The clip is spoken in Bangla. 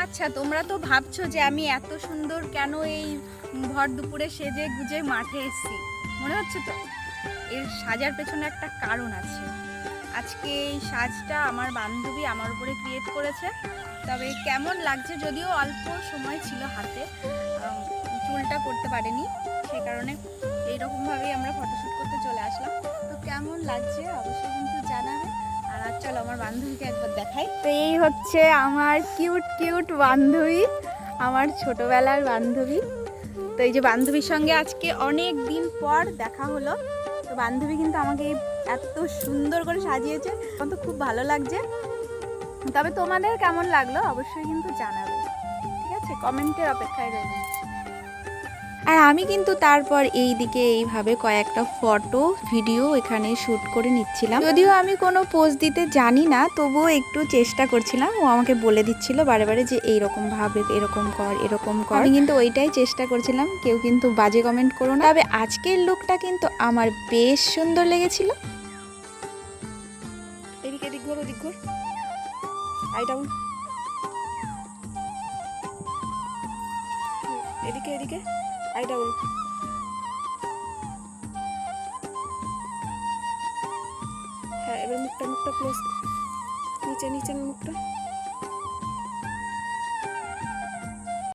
আচ্ছা, তোমরা তো ভাবছো যে আমি এত সুন্দর কেন এই ভর দুপুরে সেজে গুজে মাঠে এসেছি, মনে হচ্ছে তো? এর সাজার পেছনে একটা কারণ আছে। আজকে এই সাজটা আমার বান্ধবী আমার উপরে ক্রিয়েট করেছে। তবে কেমন লাগছে, যদিও অল্প সময় ছিল হাতে, চুলটা করতে পারিনি, সেই কারণে এইরকমভাবেই আমরা ফটোশ্যুট করতে চলে আসলাম। তো কেমন লাগছে অবশ্যই কিন্তু জানাবে। আর চলো আমার বান্ধবীকে একবার দেখাই। তো এই হচ্ছে আমার কিউট কিউট বান্ধবী, আমার ছোটবেলার বান্ধবী। তো এই যে বান্ধবীর সঙ্গে আজকে অনেক দিন পর দেখা হলো। তো বান্ধবী কিন্তু আমাকে এত সুন্দর করে সাজিয়েছে, আমার তো খুব ভালো লাগছে। তবে তোমাদের কেমন লাগলো অবশ্যই কিন্তু জানাবে, ঠিক আছে? কমেন্টের অপেক্ষায় রইল। আর আমি কিন্তু তারপর এই দিকে এইভাবে কয়েকটা ফটো ভিডিও এখানে শ্যুট করে নিচ্ছিলাম। যদিও আমি কোনো পোজ দিতে জানি না, তবুও একটু চেষ্টা করছিলাম। ও আমাকে বলে দিচ্ছিল বারে বারে যে এইরকম ভাবে, এরকম কর, এরকম কর। আমি কিন্তু ওইটাই চেষ্টা করছিলাম, কেউ কিন্তু বাজে কমেন্ট করো না। তবে আজকের লুকটা কিন্তু আমার বেশ সুন্দর লেগেছিল। এদিকে এদিক ঘোর, ওদিক ঘোর, আই ডাউন, এদিকে এদিকে, আই ডাউন। হ্যাঁ, এবার মুখটা ক্লোজ, নিচে নিচে মুখটা।